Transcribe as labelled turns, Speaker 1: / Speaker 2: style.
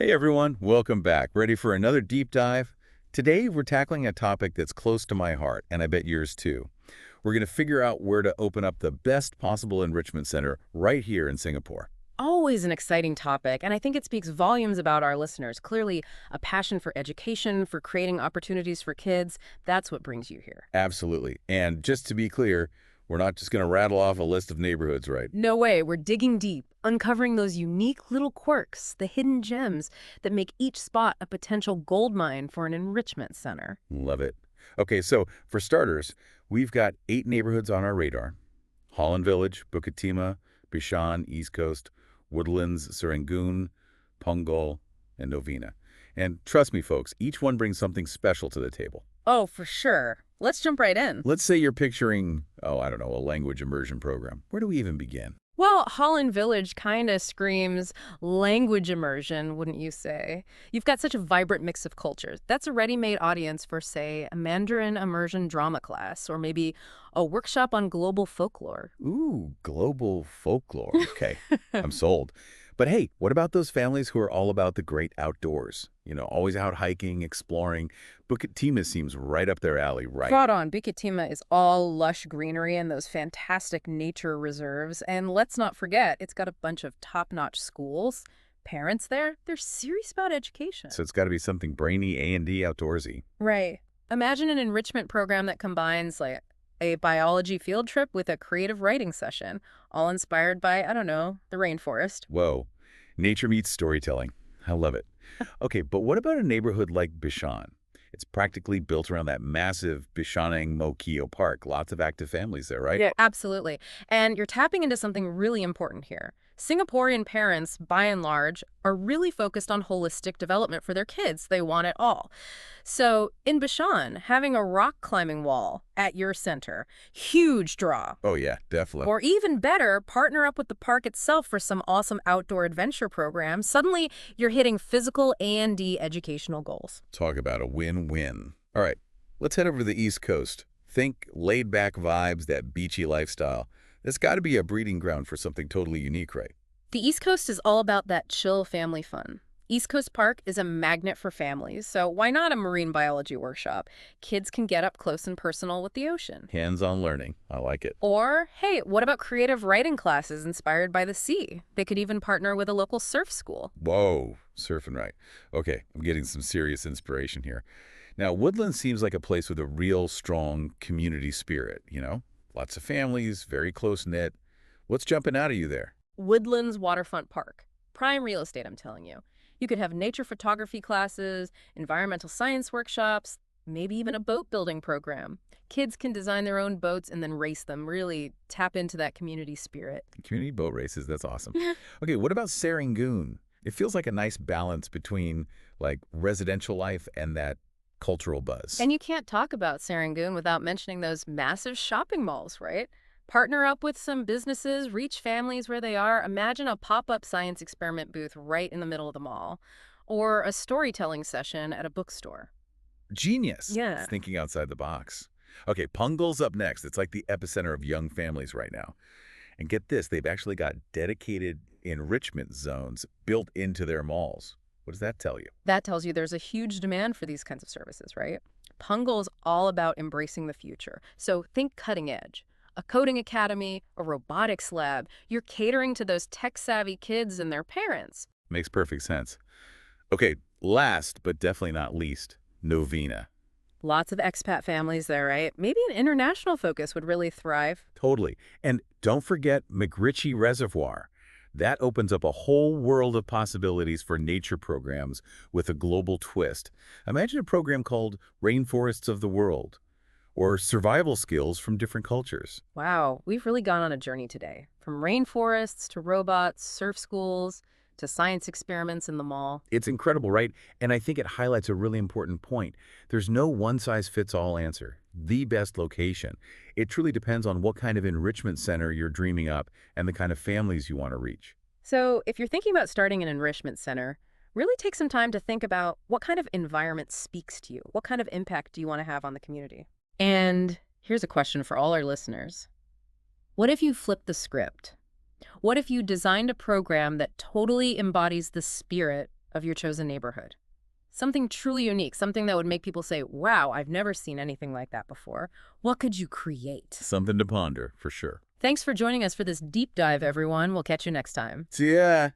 Speaker 1: Hey everyone, welcome back. Ready for another deep dive? Today we're tackling a topic that's close to my heart, and I bet yours too. We're going to figure out where to open up the best possible enrichment center right here in Singapore.
Speaker 2: Always an exciting topic, and I think it speaks volumes about our listeners. Clearly, a passion for education, for creating opportunities for kids, that's what brings you here.
Speaker 1: Absolutely. And just to be clear, we're not just going to rattle off a list of neighborhoods, right?
Speaker 2: No way, we're digging deep, uncovering those unique little quirks, the hidden gems that make each spot a potential gold mine for an enrichment center.
Speaker 1: Love it. Okay, so for starters, we've got 8 neighborhoods on our radar. Holland Village, Bukit Timah, Bishan, East Coast, Woodlands, Serangoon, Punggol, and Novena. And trust me, folks, each one brings something special to the table.
Speaker 2: Oh, for sure. Let's jump right in.
Speaker 1: Let's say you're picturing, I don't know, a language immersion program. Where do we even begin?
Speaker 2: Well, Holland Village kind of screams language immersion, wouldn't you say? You've got such a vibrant mix of cultures. That's a ready-made audience for, say, a Mandarin immersion drama class, or maybe a workshop on global folklore.
Speaker 1: Ooh, global folklore. Okay, I'm sold. But hey, what about those families who are all about the great outdoors? Always out hiking, exploring. Bukit Timah seems right up their alley, right?
Speaker 2: Spot on. Bukit Timah is all lush greenery and those fantastic nature reserves. And let's not forget, it's got a bunch of top-notch schools. Parents there, they're serious about education.
Speaker 1: So it's got to be something brainy, A&D, outdoorsy.
Speaker 2: Right. Imagine an enrichment program that combines, like, a biology field trip with a creative writing session, all inspired by, I don't know, the rainforest.
Speaker 1: Whoa, nature meets storytelling. I love it. Okay, but what about a neighborhood like Bishan? It's practically built around that massive Bishanang Mo Kio Park. Lots of active families there, right?
Speaker 2: Yeah, absolutely. And you're tapping into something really important here. Singaporean parents, by and large, are really focused on holistic development for their kids. They want it all. So in Bishan, having a rock climbing wall at your center, huge draw.
Speaker 1: Oh yeah, definitely.
Speaker 2: Or even better, partner up with the park itself for some awesome outdoor adventure programs. Suddenly, you're hitting physical and educational goals.
Speaker 1: Talk about a win-win. All right, let's head over to the East Coast. Think laid-back vibes, that beachy lifestyle. There's got to be a breeding ground for something totally unique, right?
Speaker 2: The East Coast is all about that chill family fun. East Coast Park is a magnet for families, so why not a marine biology workshop? Kids can get up close and personal with the ocean.
Speaker 1: Hands-on learning. I like it.
Speaker 2: Or, hey, what about creative writing classes inspired by the sea? They could even partner with a local surf school.
Speaker 1: Whoa, surfing right. Okay, I'm getting some serious inspiration here. Now, Woodland seems like a place with a real strong community spirit. Lots of families, very close-knit. What's jumping out at you there?
Speaker 2: Woodlands Waterfront Park. Prime real estate, I'm telling you. You could have nature photography classes, environmental science workshops, maybe even a boat building program. Kids can design their own boats and then race them, really tap into that community spirit.
Speaker 1: Community boat races, that's awesome. Okay, what about Serangoon? It feels like a nice balance between, like, residential life and that cultural buzz.
Speaker 2: And you can't talk about Serangoon without mentioning those massive shopping malls, right? Partner up with some businesses, reach families where they are. Imagine a pop-up science experiment booth right in the middle of the mall, or a storytelling session at a bookstore.
Speaker 1: Genius.
Speaker 2: Yeah.
Speaker 1: It's thinking outside the box. Okay, Punggol's up next. It's like the epicenter of young families right now. And get this, they've actually got dedicated enrichment zones built into their malls. What does that tell you?
Speaker 2: That tells you there's a huge demand for these kinds of services, right? Punggol's all about embracing the future. So think cutting edge. A coding academy, a robotics lab. You're catering to those tech-savvy kids and their parents.
Speaker 1: Makes perfect sense. Okay, last but definitely not least, Novena.
Speaker 2: Lots of expat families there, right? Maybe an international focus would really thrive.
Speaker 1: Totally. And don't forget McRitchie Reservoir. That opens up a whole world of possibilities for nature programs with a global twist. Imagine a program called Rainforests of the World, or survival skills from different cultures.
Speaker 2: Wow, we've really gone on a journey today. From rainforests to robots, surf schools, to science experiments in the mall.
Speaker 1: It's incredible, right? And I think it highlights a really important point. There's no one-size-fits-all answer. The best location. It truly depends on what kind of enrichment center you're dreaming up and the kind of families you want to reach.
Speaker 2: So if you're thinking about starting an enrichment center, really take some time to think about what kind of environment speaks to you. What kind of impact do you want to have on the community? And here's a question for all our listeners. What if you flipped the script? What if you designed a program that totally embodies the spirit of your chosen neighborhood. Something truly unique, something that would make people say, wow, I've never seen anything like that before. What could you create?
Speaker 1: Something to ponder, for sure.
Speaker 2: Thanks for joining us for this deep dive, everyone. We'll catch you next time.
Speaker 1: See ya!